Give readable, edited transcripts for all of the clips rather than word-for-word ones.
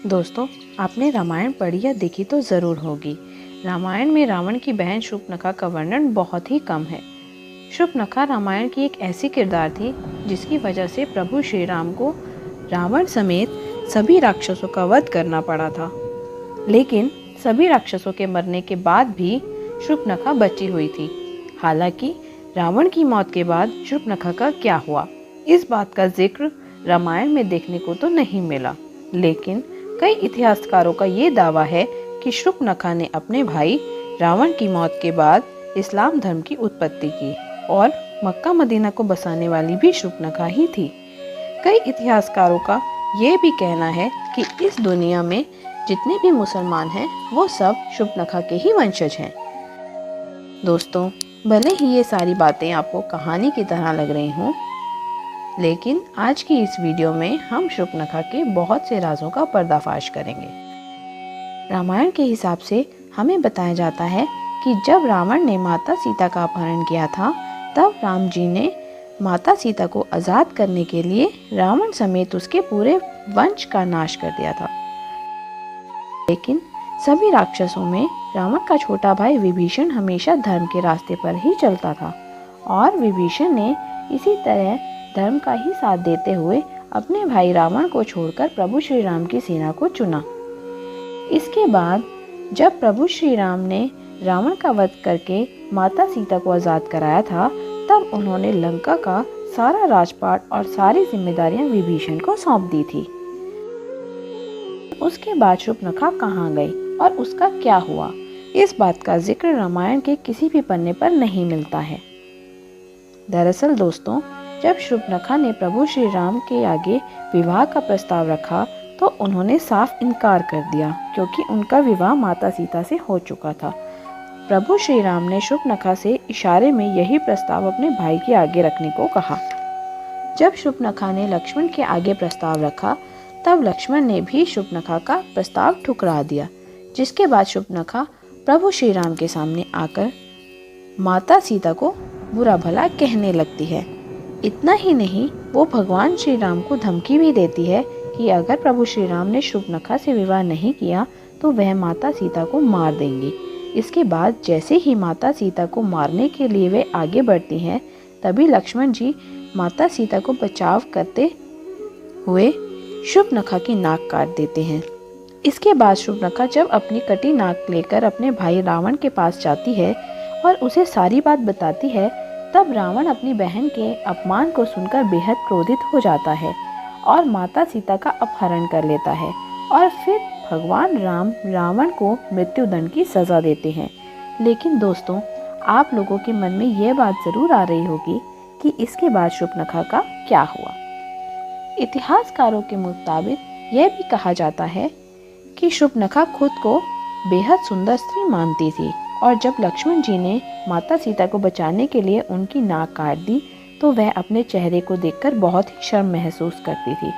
दोस्तों, आपने रामायण पढ़ी या देखी तो ज़रूर होगी। रामायण में रावण की बहन शूर्पणखा का वर्णन बहुत ही कम है। शूर्पणखा रामायण की एक ऐसी किरदार थी जिसकी वजह से प्रभु श्री राम को रावण समेत सभी राक्षसों का वध करना पड़ा था। लेकिन सभी राक्षसों के मरने के बाद भी शूर्पणखा बची हुई थी। हालांकि रावण की मौत के बाद शूर्पणखा का क्या हुआ, इस बात का जिक्र रामायण में देखने को तो नहीं मिला। लेकिन कई इतिहासकारों का ये दावा है कि शूर्पणखा ने अपने भाई रावण की मौत के बाद इस्लाम धर्म की उत्पत्ति की और मक्का मदीना को बसाने वाली भी शूर्पणखा ही थी। कई इतिहासकारों का ये भी कहना है कि इस दुनिया में जितने भी मुसलमान हैं वो सब शूर्पणखा के ही वंशज हैं। दोस्तों, भले ही ये सारी बातें आपको कहानी की तरह लग रही हों, लेकिन आज की इस वीडियो में हम शूर्पणखा के बहुत से राजों का पर्दाफाश करेंगे। रामायण के हिसाब से हमें बताया जाता है कि जब रावण ने माता सीता का अपहरण किया था, तब राम जी ने माता सीता को आज़ाद करने के लिए रावण समेत उसके पूरे वंश का नाश कर दिया था। लेकिन सभी राक्षसों में रावण का छोटा भाई विभीषण हमेशा धर्म के रास्ते पर ही चलता था और विभीषण ने इसी तरह धर्म का ही साथ देते हुए अपने भाई रावण को छोड़कर प्रभु श्री राम की सेना को चुना। इसके बाद जब प्रभु श्री राम ने रावण का वध करके माता सीता को आज़ाद कराया था, तब उन्होंने लंका का सारा राजपाट और सारी जिम्मेदारियां विभीषण को सौंप दी थी। उसके बाद शूर्पणखा कहाँ गई और उसका क्या हुआ, इस बात का जिक्र रामायण के किसी भी पन्ने पर नहीं मिलता है। दरअसल दोस्तों, जब शूर्पणखा ने प्रभु श्री राम के आगे विवाह का प्रस्ताव रखा तो उन्होंने साफ इनकार कर दिया, क्योंकि उनका विवाह माता सीता से हो चुका था। प्रभु श्री राम ने शूर्पणखा से इशारे में यही प्रस्ताव अपने भाई के आगे रखने को कहा। जब शूर्पणखा ने लक्ष्मण के आगे प्रस्ताव रखा, तब लक्ष्मण ने भी शूर्पणखा का प्रस्ताव ठुकरा दिया, जिसके बाद शूर्पणखा प्रभु श्री राम के सामने आकर माता सीता को बुरा भला कहने लगती है। इतना ही नहीं, वो भगवान श्री राम को धमकी भी देती है कि अगर प्रभु श्री राम ने शूर्पणखा से विवाह नहीं किया तो वह माता सीता को मार देंगी। इसके बाद जैसे ही माता सीता को मारने के लिए वे आगे बढ़ती हैं, तभी लक्ष्मण जी माता सीता को बचाव करते हुए शूर्पणखा की नाक काट देते हैं। इसके बाद शूर्पणखा जब अपनी कटी नाक लेकर अपने भाई रावण के पास जाती है और उसे सारी बात बताती है, तब रावण अपनी बहन के अपमान को सुनकर बेहद क्रोधित हो जाता है और माता सीता का अपहरण कर लेता है और फिर भगवान राम रावण को मृत्युदंड की सजा देते हैं। लेकिन दोस्तों, आप लोगों के मन में यह बात जरूर आ रही होगी कि इसके बाद शूर्पणखा का क्या हुआ। इतिहासकारों के मुताबिक यह भी कहा जाता है कि शूर्पणखा खुद को बेहद सुंदर स्त्री मानती थी और जब लक्ष्मण जी ने माता सीता को बचाने के लिए उनकी नाक काट दी तो वह अपने चेहरे को देखकर बहुत ही शर्म महसूस करती थी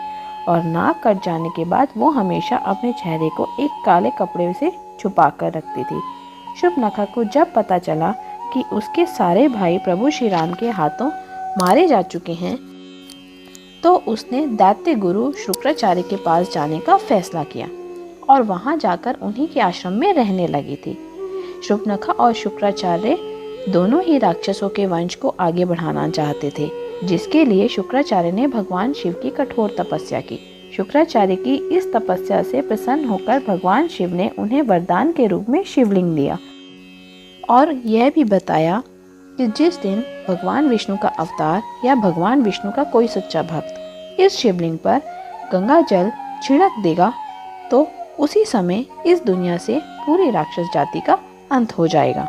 और नाक कट जाने के बाद वो हमेशा अपने चेहरे को एक काले कपड़े से छुपा कर रखती थी। शूर्पणखा को जब पता चला कि उसके सारे भाई प्रभु श्री राम के हाथों मारे जा चुके हैं, तो उसने दैत्य गुरु शुक्राचार्य के पास जाने का फैसला किया और वहां जाकर उन्हीं के आश्रम में रहने लगी थी। शूर्पणखा और शुक्राचार्य दोनों ही राक्षसों के वंश को आगे बढ़ाना चाहते थे, जिसके लिए शुक्राचार्य ने भगवान शिव की कठोर तपस्या की। शुक्राचार्य की इस तपस्या से प्रसन्न होकर भगवान शिव ने उन्हें वरदान के रूप में शिवलिंग दिया और यह भी बताया कि जिस दिन भगवान विष्णु का अवतार या भगवान विष्णु का कोई सच्चा भक्त इस शिवलिंग पर गंगा जल छिड़क देगा तो उसी समय इस दुनिया से पूरी राक्षस जाति का अंत हो जाएगा।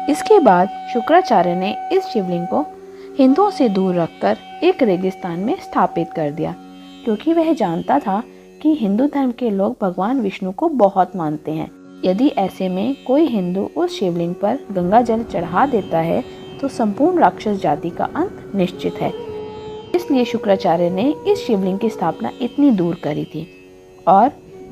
इसके बाद शुक्राचार्य ने इस शिवलिंग को हिंदुओं से दूर रखकर एक रेगिस्तान में स्थापित कर दिया, क्योंकि वह जानता था कि हिंदू धर्म के लोग भगवान विष्णु को बहुत मानते हैं। यदि ऐसे में कोई हिंदू उस शिवलिंग पर गंगा जल चढ़ा देता है तो संपूर्ण राक्षस जाति का अंत निश्चित है। इसलिए शुक्राचार्य ने इस शिवलिंग की स्थापना इतनी दूर करी थी और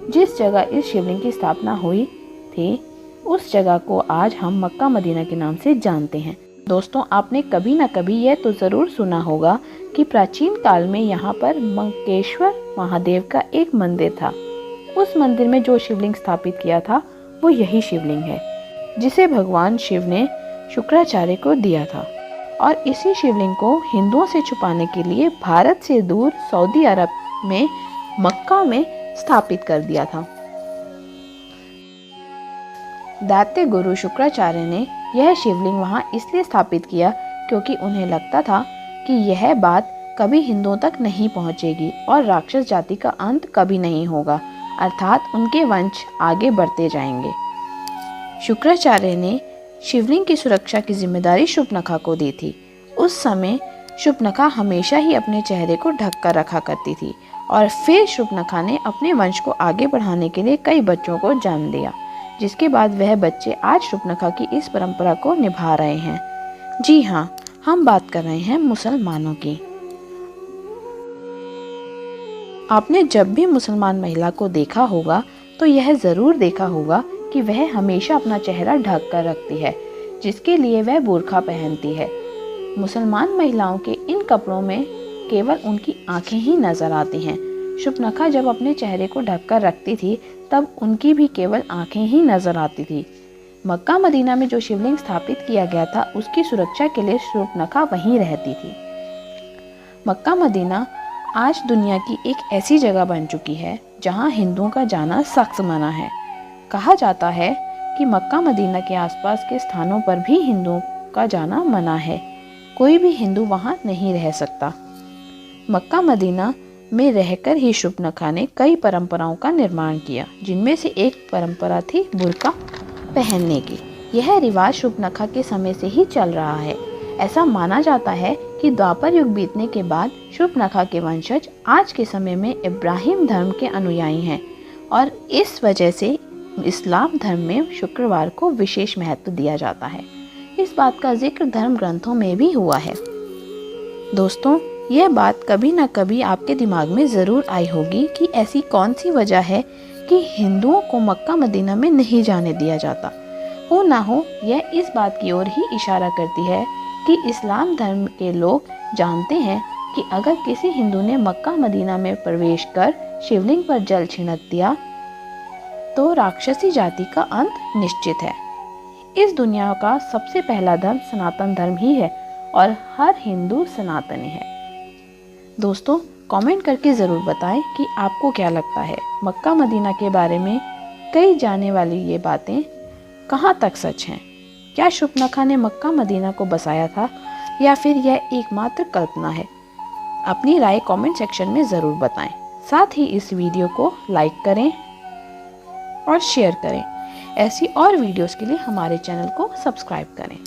जिस जगह इस शिवलिंग की स्थापना हुई थी उस जगह को आज हम मक्का मदीना के नाम से जानते हैं। दोस्तों, आपने कभी ना कभी यह तो ज़रूर सुना होगा कि प्राचीन काल में यहाँ पर मंकेश्वर महादेव का एक मंदिर था। उस मंदिर में जो शिवलिंग स्थापित किया था वो यही शिवलिंग है जिसे भगवान शिव ने शुक्राचार्य को दिया था। और इसी शिवलिंग को हिंदुओं से छुपाने के लिए भारत से दूर सऊदी अरब में मक्का में स्थापित कर दिया था। दैत्य गुरु शुक्राचार्य ने यह शिवलिंग वहां इसलिए स्थापित किया क्योंकि उन्हें लगता था कि यह बात कभी हिंदुओं तक नहीं पहुंचेगी और राक्षस जाति का अंत कभी नहीं होगा, अर्थात उनके वंश आगे बढ़ते जाएंगे। शुक्राचार्य ने शिवलिंग की सुरक्षा की जिम्मेदारी शूर्पणखा को दी थी। उस समय शूर्पणखा हमेशा ही अपने चेहरे को ढक कर रखा करती थी और फिर शूर्पणखा ने अपने वंश को आगे बढ़ाने के लिए कई बच्चों को जन्म दिया, जिसके बाद वह बच्चे आज शूर्पणखा की इस परंपरा को निभा रहे हैं। जी हाँ, हम बात कर रहे हैं मुसलमानों की। आपने जब भी मुसलमान महिला को देखा होगा तो यह ज़रूर देखा होगा कि वह हमेशा अपना चेहरा ढक कर रखती है, जिसके लिए वह बुर्का पहनती है। मुसलमान महिलाओं के इन कपड़ों में केवल उनकी आंखें ही नजर आती हैं। शूर्पणखा जब अपने चेहरे को ढक कर रखती थी तब उनकी भी केवल आंखें ही नजर आती थी। मक्का मदीना में जो शिवलिंग स्थापित किया गया था उसकी सुरक्षा के लिए शूर्पणखा वहीं रहती थी। मक्का मदीना आज दुनिया की एक ऐसी जगह बन चुकी है जहां हिंदुओं का जाना सख्त मना है। कहा जाता है कि मक्का मदीना के आसपास के स्थानों पर भी हिंदुओं का जाना मना है, कोई भी हिंदू वहां नहीं रह सकता। मक्का मदीना में रहकर ही शूर्पणखा ने कई परंपराओं का निर्माण किया, जिनमें से एक परंपरा थी बुर्का पहनने की। यह रिवाज शूर्पणखा के समय से ही चल रहा है। ऐसा माना जाता है कि द्वापर युग बीतने के बाद शूर्पणखा के वंशज आज के समय में इब्राहिम धर्म के अनुयायी हैं और इस वजह से इस्लाम धर्म में शुक्रवार को विशेष महत्व दिया जाता है। इस बात का जिक्र धर्म ग्रंथों में भी हुआ है। दोस्तों, यह बात कभी न कभी आपके दिमाग में ज़रूर आई होगी कि ऐसी कौन सी वजह है कि हिंदुओं को मक्का मदीना में नहीं जाने दिया जाता। हो ना हो, यह इस बात की ओर ही इशारा करती है कि इस्लाम धर्म के लोग जानते हैं कि अगर किसी हिंदू ने मक्का मदीना में प्रवेश कर शिवलिंग पर जल छिड़क दिया तो राक्षसी जाति का अंत निश्चित है। इस दुनिया का सबसे पहला धर्म सनातन धर्म ही है और हर हिंदू सनातनी है। दोस्तों, कमेंट करके ज़रूर बताएं कि आपको क्या लगता है, मक्का मदीना के बारे में कई जाने वाली ये बातें कहाँ तक सच हैं। क्या शूर्पणखा ने मक्का मदीना को बसाया था या फिर यह एकमात्र कल्पना है? अपनी राय कमेंट सेक्शन में ज़रूर बताएं। साथ ही इस वीडियो को लाइक करें और शेयर करें। ऐसी और वीडियोस के लिए हमारे चैनल को सब्सक्राइब करें।